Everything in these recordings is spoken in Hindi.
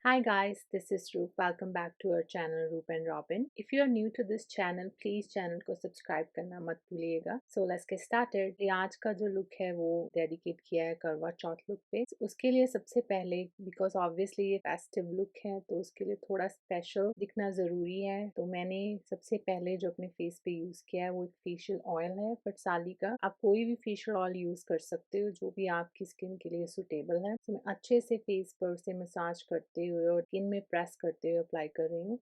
Hi guys, this is Roop. Welcome back to our channel Roop and Robin. If you are new to this channel, please channel को सब्सक्राइब करना मत भूलिएगा. So let's get started. ये आज का जो लुक है वो डेडिकेट किया है करवा चौथ लुक पे. उसके लिए सबसे पहले because obviously ये फेस्टिव लुक है तो उसके लिए थोड़ा स्पेशल दिखना ज़रूरी है. तो मैंने सबसे पहले जो अपने फेस पे यूज़ किया है वो एक फेशियल ऑयल है पटसाली का. आप कोई भी फेशियल ऑयल यूज़ कर सकते हो जो भी आपकी स्किन के लिए सुटेबल है. तो मैं अच्छे से फेस पर उसे मसाज करते हुए और स्किन में प्रेस करते हुए अप्लाई कर रही हूँ.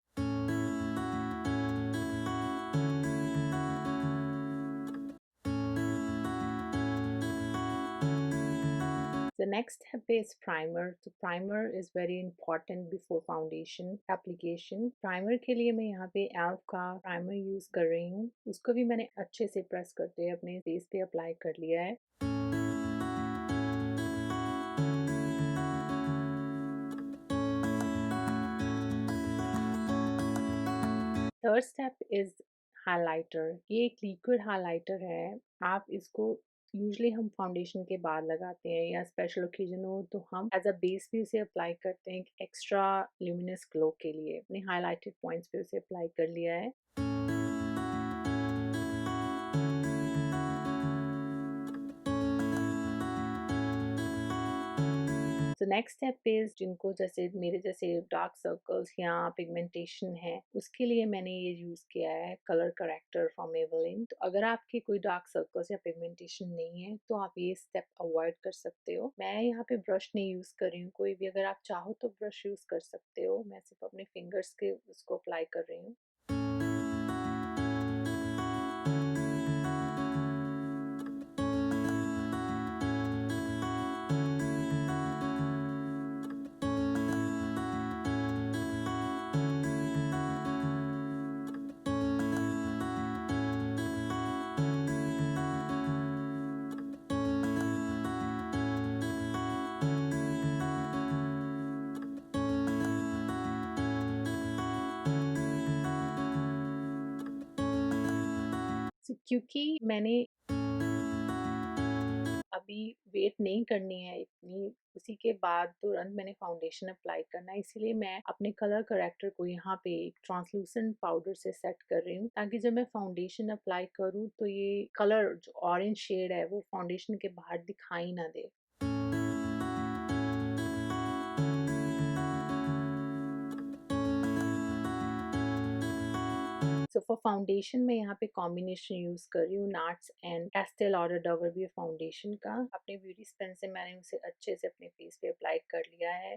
The next step is primer. तो primer is very important before foundation application. Primer के लिए मैं यहाँ पे एल्फ का प्राइमर यूज कर रही हूँ. उसको भी मैंने अच्छे से प्रेस करते हुए अपने फेस पे अप्लाई कर लिया है. Third step is highlighter. ये एक लिक्विड हाइलाइटर है. आप इसको यूजली हम फाउंडेशन के बाद लगाते हैं या स्पेशल ओकेजन हो तो हम एज अ बेस भी उसे अप्लाई करते हैं एक्स्ट्रा ल्यूमिनस ग्लो के लिए. अपने हाइलाइटेड पॉइंट्स पे उसे अप्लाई कर लिया है. तो नेक्स्ट स्टेप इज जिनको जैसे मेरे जैसे डार्क सर्कल्स या पिगमेंटेशन है उसके लिए मैंने ये यूज़ किया है कलर करेक्टर फ्रॉम एवलिन. तो अगर आपके कोई डार्क सर्कल्स या पिगमेंटेशन नहीं है तो आप ये स्टेप अवॉइड कर सकते हो. मैं यहाँ पे ब्रश नहीं यूज़ कर रही हूँ कोई भी. अगर आप चाहो तो ब्रश यूज़ कर सकते हो. मैं सिर्फ अपने फिंगर्स के उसको अप्लाई कर रही हूँ. क्योंकि मैंने अभी वेट नहीं करनी है इतनी, उसी के बाद तुरंत मैंने फाउंडेशन अप्लाई करना है, इसीलिए मैं अपने कलर करेक्टर को यहाँ पे एक ट्रांसलूसेंट पाउडर से सेट कर रही हूँ ताकि जब मैं फाउंडेशन अप्लाई करूँ तो ये कलर जो ऑरेंज शेड है वो फाउंडेशन के बाहर दिखाई ना दे. सो फॉर फाउंडेशन मैं यहाँ पे कॉम्बिनेशन यूज़ कर रही हूँ Nars and Estee Lauder double foundation का. अपने ब्यूटी स्पेन से मैंने उसे अच्छे से अपने फेस पे अप्लाई कर लिया है.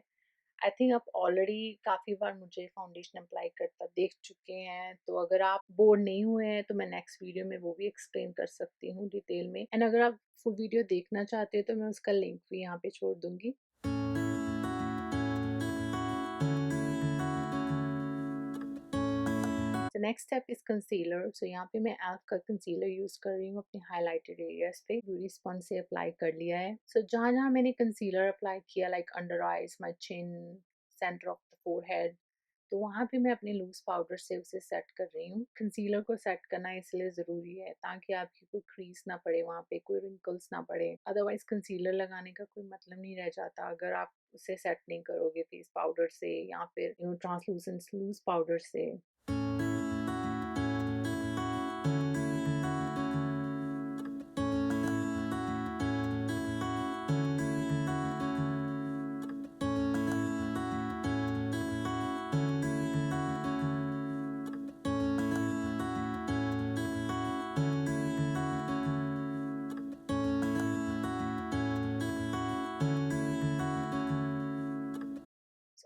आई थिंक आप ऑलरेडी काफ़ी बार मुझे फाउंडेशन अप्लाई करता देख चुके हैं. तो अगर आप बोर नहीं हुए हैं तो मैं नेक्स्ट वीडियो में वो भी एक्सप्लेन कर सकती हूँ डिटेल में. एंड अगर आप फुल वीडियो देखना चाहते हो तो मैं उसका लिंक भी यहाँ पे छोड़ दूँगी. The next step is concealer. So यहाँ पे मैं एल्फ का कंसीलर यूज़ कर रही हूँ अपने हाइलाइटेड एरियाज पे. ब्यूटी स्पॉन से अप्लाई कर लिया है. सो जहाँ जहाँ मैंने कंसीलर अप्लाई किया like under eyes, my chin, centre of the forehead, तो वहाँ पे मैं अपने लूज पाउडर से उसे सेट कर रही हूँ. कंसीलर को सेट करना इसलिए ज़रूरी है ताकि आपकी कोई क्रीज ना पड़े, वहाँ पे कोई रिंकल्स ना पड़े. अदरवाइज कंसीलर लगाने का कोई मतलब नहीं रह जाता अगर आप उसे सेट नहीं करोगे फेस पाउडर से या फिर ट्रांसलूसेंट लूज पाउडर से.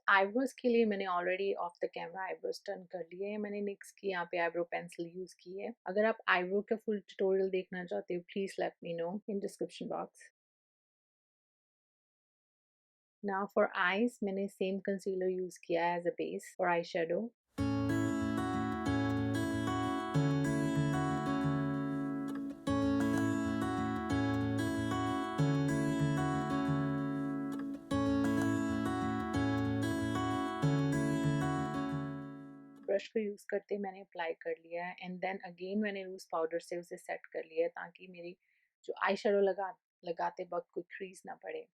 आईब्रोज के लिए मैंने already of the camera eyebrows turn कर लिए हैं. मैंने निक्स की यहाँ पे आईब्रो पेंसिल यूज की है. अगर आप आईब्रो का फुल ट्यूटोरियल देखना चाहते हो please let me know in description box. Now for eyes मैंने सेम कंसीलर यूज किया है as a base for eye shadow. Brush को यूज करते मैंने अप्लाई कर लिया है एंड देन अगेन मैंने लूज पाउडर से उसे सेट कर लिया है ताकि मेरी जो आई शेडो लगाते वक्त कोई क्रीज ना पड़े.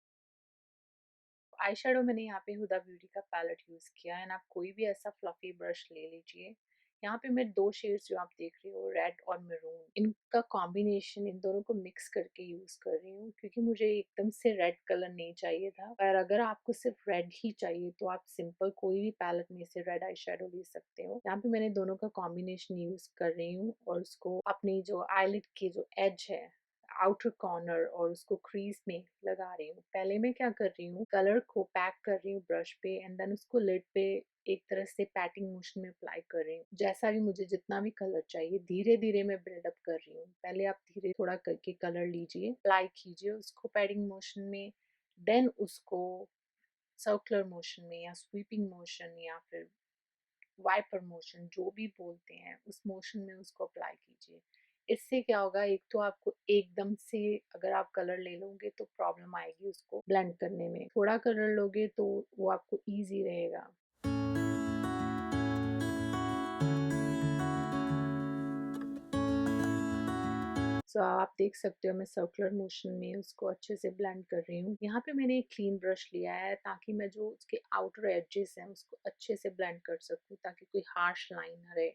आई शेडो मैंने यहाँ पे हुदा ब्यूटी का पैलेट यूज़ किया है, एंड आप कोई भी ऐसा फ्लफी ब्रश ले लीजिए। यहाँ पे मैं दो शेड्स जो आप देख रही हो, रेड और मैरून, इनका कॉम्बिनेशन इन दोनों को मिक्स करके यूज़ कर रही हूँ, क्योंकि मुझे एकदम से रेड कलर नहीं चाहिए था। पर अगर आपको सिर्फ रेड ही चाहिए तो आप सिंपल कोई भी पैलेट में से रेड आई शेडो ले सकते हो। यहाँ पे मैंने दोनों का कॉम्बिनेशन यूज़ कर रही हूँ और उसको अपनी जो आईलिड की जो एज है, आउटर कॉर्नर, और उसको क्रीज में लगा रही हूँ। पहले मैं क्या कर रही हूँ, कलर को पैक कर रही हूँ ब्रश पे, एंड देन उसको लिड पे एक तरह से पैटिंग मोशन में अप्लाई कर रही हूँ। जैसा भी मुझे जितना भी कलर चाहिए धीरे धीरे मैं बिल्डअप कर रही हूँ। पहले आप धीरे थोड़ा करके कलर लीजिए, अप्लाई कीजिए उसको पैटिंग मोशन में, देन उसको सर्कुलर मोशन में या स्वीपिंग मोशन या फिर वाइपर मोशन जो भी बोलते हैं, उस मोशन में उसको अप्लाई कीजिए। इससे क्या होगा, एक तो आपको एकदम से अगर आप कलर ले लोगे तो प्रॉब्लम आएगी उसको ब्लेंड करने में, थोड़ा कलर लोगे तो वो आपको ईजी रहेगा। आप देख सकते हो मैं सर्कुलर मोशन में उसको अच्छे से ब्लेंड कर रही हूँ। यहाँ पे मैंने एक क्लीन ब्रश लिया है ताकि मैं जो उसके आउटर एजेस हैं उसको अच्छे से ब्लेंड कर सकूँ, ताकि कोई हार्श लाइन ना रहे।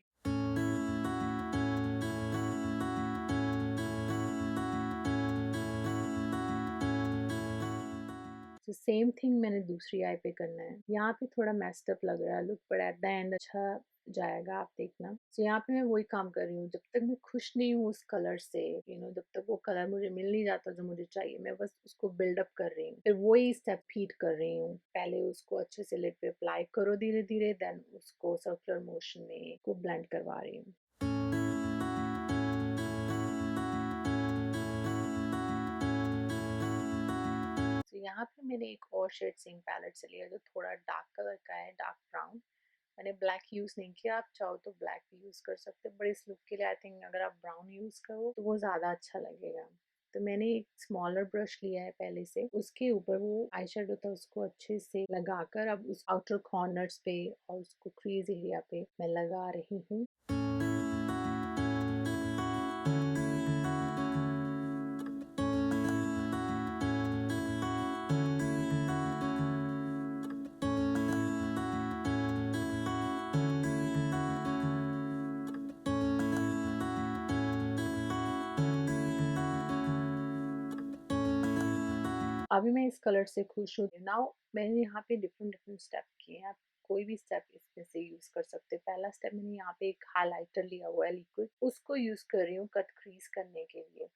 तो सेम थिंग मैंने दूसरी आई पे करना है। यहाँ पे थोड़ा मेस्ड अप लग रहा है लुक, पर एट द एंड अच्छा जाएगा, आप देखना। तो यहाँ पे मैं वही काम कर रही हूँ, जब तक मैं खुश नहीं हूँ उस कलर से, जब तक वो कलर मुझे मिल नहीं जाता जो मुझे चाहिए, मैं बस उसको बिल्डअप कर रही हूँ। फिर वही स्टेप फीड कर रही हूँ। पहले उसको अच्छे से लिड पे अप्लाई करो धीरे धीरे, देन उसको सर्कुलर मोशन में को ब्लेंड करवा रही हूँ। तो यहाँ पे मैंने एक और शेड सेम पैलेट से लिया जो थोड़ा डार्क कलर का है, डार्क ब्राउन। मैंने ब्लैक यूज़ नहीं किया, आप चाहो तो ब्लैक भी यूज़ कर सकते हो, बट इस लुक के लिए आई थिंक अगर आप ब्राउन यूज़ करो तो वो ज़्यादा अच्छा लगेगा। तो मैंने एक स्मॉलर ब्रश लिया है पहले से, उसके ऊपर वो आई शेडो था उसको अच्छे से लगाकर अब उस आउटर कॉर्नर्स पे और उसको क्रीज एरिया पे मैं लगा रही हूँ। अभी मैं इस कलर से खुश हूँ। नाउ मैंने यहाँ पे डिफरेंट डिफरेंट स्टेप किए हैं, आप कोई भी स्टेप इसमें से यूज कर सकते हैं। पहला स्टेप मैंने यहाँ पे एक हाइलाइटर लिया हुआ है लिक्विड, उसको यूज कर रही हूँ कट क्रीज करने के लिए।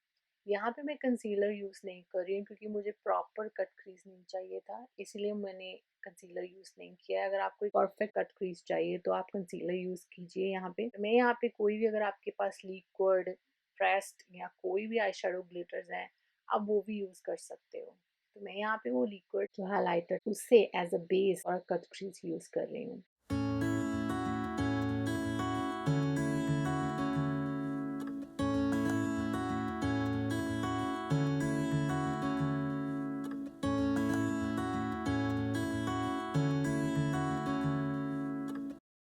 यहाँ पे मैं कंसीलर यूज नहीं कर रही हूँ क्योंकि मुझे प्रॉपर कट क्रीज नहीं चाहिए था, इसलिए मैंने कंसीलर यूज नहीं किया है। अगर आपको परफेक्ट कट क्रीज चाहिए तो आप कंसीलर यूज कीजिए। यहाँ पे मैं यहाँ पे कोई भी, अगर आपके पास लिक्विड प्रेस्ड या कोई भी आई शेडो ग्लिटर्स हैं, आप वो भी यूज कर सकते हो। तो मैं यहाँ पे वो लिक्विड जो हाइलाइटर उससे एज अ बेस और कट क्रीज यूज कर रही हूँ।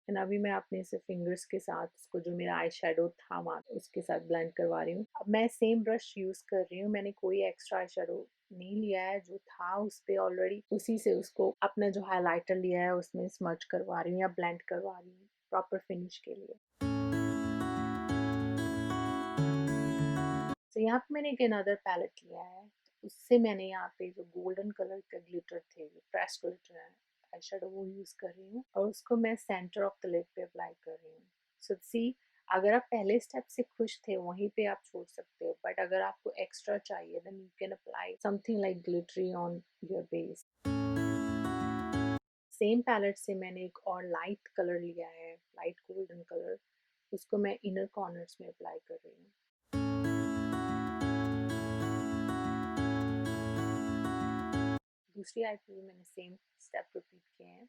एंड अभी मैं अपने से फिंगर्स के साथ उसको, जो मेरा आई शेडो था वहाँ उसके साथ ब्लेंड करवा रही हूँ। अब मैं सेम ब्रश यूज कर रही हूँ, मैंने कोई एक्स्ट्रा आई शेडो नहीं लिया है, जो था उस पे ऑलरेडी उसी से उसको अपना जो हाइलाइटर लिया है उसमें स्मच करवा रही हूँ या ब्लेंड करवा रही हूँ प्रॉपर फिनिश के लिए। तो यहाँ पे मैंने एक अनदर पैलेट लिया है, तो उससे मैंने यहाँ पे जो गोल्डन कलर का ग्लिटर थे, जो प्रेस ग्लिटर है आई शेडो, वो यूज कर रही हूँ और उसको मैं सेंटर ऑफ द लिड पे अप्लाई कर रही हूँ। सो सी, अगर आप पहले स्टेप से खुश थे वहीं पे आप छोड़ सकते हो, बट अगर आपको एक्स्ट्रा चाहिए then you can apply something like glittery on your base. Same palette से मैंने एक और लाइट कलर लिया है, लाइट गोल्डन कलर, उसको मैं इनर कॉर्नर्स में अप्लाई कर रही हूँ। दूसरी आई पे भी मैंने सेम स्टेप रिपीट किए हैं।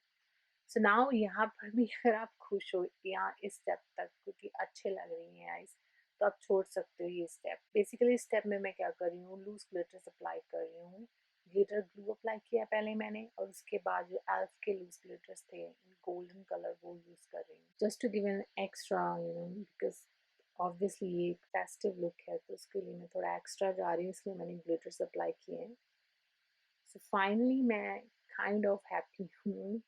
सो नाउ यहाँ पर भी अगर आप खुश हो यहाँ इस स्टेप तक क्योंकि अच्छे लग रही हैं आइज, तो आप छोड़ सकते हो ये स्टेप। बेसिकली इस स्टेप में मैं क्या कर रही हूँ, लूज ग्लिटर्स अप्लाई कर रही हूँ। ग्लिटर ग्लू अप्लाई किया पहले मैंने, और उसके बाद जो एल्फ के लूज ग्लिटर्स थे गोल्डन कलर वो यूज कर रही हूँ, just to give an extra because obviously ये एक फेस्टिव लुक है, तो उसके लिए मैं थोड़ा एक्स्ट्रा जा रही हूँ, इसलिए मैंने ग्लिटर्स अप्लाई किए हैं। सो फाइनली मैं kind of happy हूँ।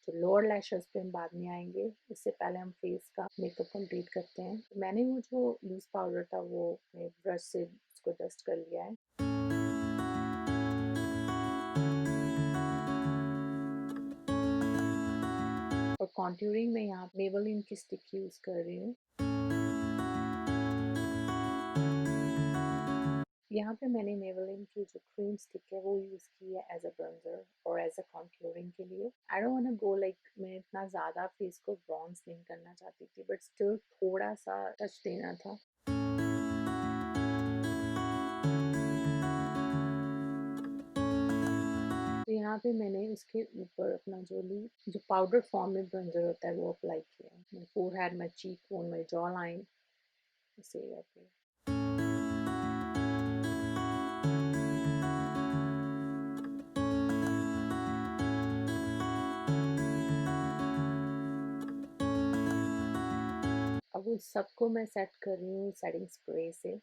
तो लोअर लैशेस पे हम बाद में आएंगे, इससे पहले हम फेस का मेकअप कंप्लीट करते हैं। मैंने वो जो लूज पाउडर था वो ब्रश से उसको डस्ट कर लिया है। और कॉन्ट्यूरिंग में यहाँ मेबेलिन की स्टिक यूज कर रही हूँ। यहाँ पे मैंने मेबेलिन की जो क्रीम स्टिक है वो यूज़ की है एज अ ब्रंजर और एज अ कॉन्ट्यूरिंग के लिए। I don't want to go like, मैं इतना ज़्यादा फेस को ब्रॉन्ज नहीं करना चाहती थी, बट स्टिल थोड़ा सा टच देना था। तो यहाँ पे मैंने उसके ऊपर अपना जो पाउडर फॉर्म में ब्रंजर होता है वो अप्लाई किया। माई फोरहेड, माई चीक बोन, माई जॉ लाइन, इस एरिया पे। अब उस सबको मैं सेट कर रही हूँ सेटिंग स्प्रे से।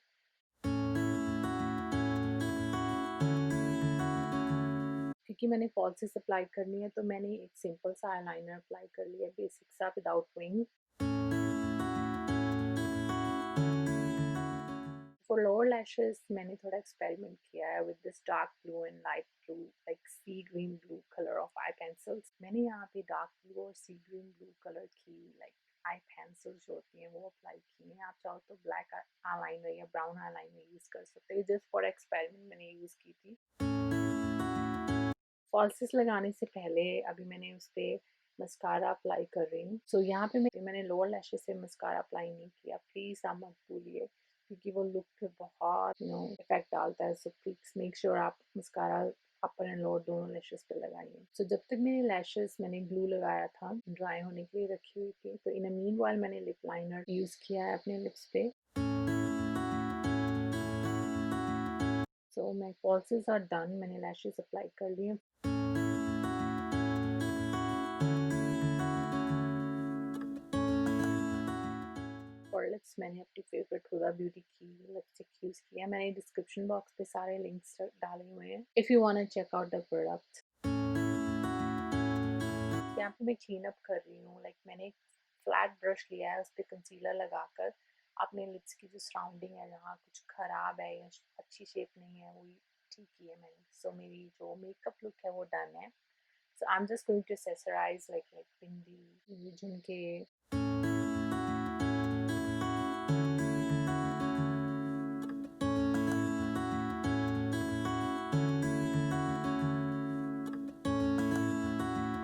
क्योंकि मैंने फॉल्सेस अप्लाई करनी है तो मैंने एक सिंपल सा आईलाइनर अप्लाई कर लिया, बेसिक सा, without wing. For lower lashes मैंने थोड़ा एक्सपेरिमेंट किया है with this dark blue and light blue, like sea green blue colour of eye pencils. मैंने यहाँ पे डार्क ब्लू और सी ग्रीन ब्लू कलर की लाइक आई पेंसिल्स जो होती हैं वो अप्लाई की हैं। आप चाहो तो ब्लैक आईलाइनर या ब्राउन आईलाइनर यूज़ कर सकते हैं। जस्ट फॉर एक्सपेरिमेंट मैंने यूज़ की थी। फॉल्सेस लगाने से पहले अभी मैंने उस पर मस्कारा अप्लाई कर रही हूँ। सो यहाँ पे मैंने लोअर लैशेस से मस्कारा अप्लाई नहीं किया, प्लीज़ आप मत भूलिए, क्योंकि वो लुक पे बहुत इफेक्ट डालता है। सो प्लीज मेक श्योर आप मस्कारा अपर एंड लोअर दोनों लैशेस पे लगाइए। सो जब तक मेरे लैशेस मैंने ग्लू लगाया था, ड्राई होने के लिए रखी हुई थी, तो इन अ मीन वाइल मैंने लिप लाइनर यूज़ किया है अपने लिप्स पे। सो माई फॉल्सेस आर डन, मैंने लैशेस अप्लाई कर लिए। और लिप्स मैंने अपनी फेवरेट हुदा ब्यूटी की लिपस्टिक यूज़ किया। मैंने डिस्क्रिप्शन बॉक्स पे सारे लिंक्स डाले हुए हैं if you want to check out the product. यहाँ पे मैं क्लीन अप कर रही हूँ, लाइक मैंने एक फ्लैट ब्रश लिया है, उस पर कंसीलर लगाकर अपने लिप्स की जो सराउंडिंग है, जहाँ कुछ ख़राब है या अच्छी शेप नहीं है, वो ठीक की है मैंने। सो मेरी जो मेकअप लुक है वो डन है। So I am just going to accessorise like bindi, झुमके।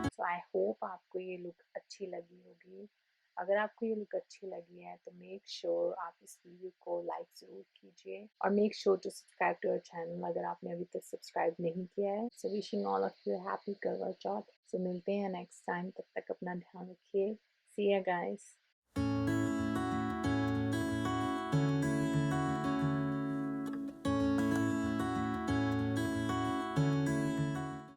सो आई होप आपको ये लुक अच्छी लगी होगी। अगर आपको ये लुक अच्छी लगी है तो मेक श्योर आप इस वीडियो को लाइक ज़रूर कीजिए और make sure to subscribe to our channel अगर आपने अभी तक सब्सक्राइब नहीं किया है। So wishing all of you happy Karwa Chauth. सो मिलते हैं नेक्स्ट टाइम, तब तक अपना ध्यान रखिए। सी यू गाइस।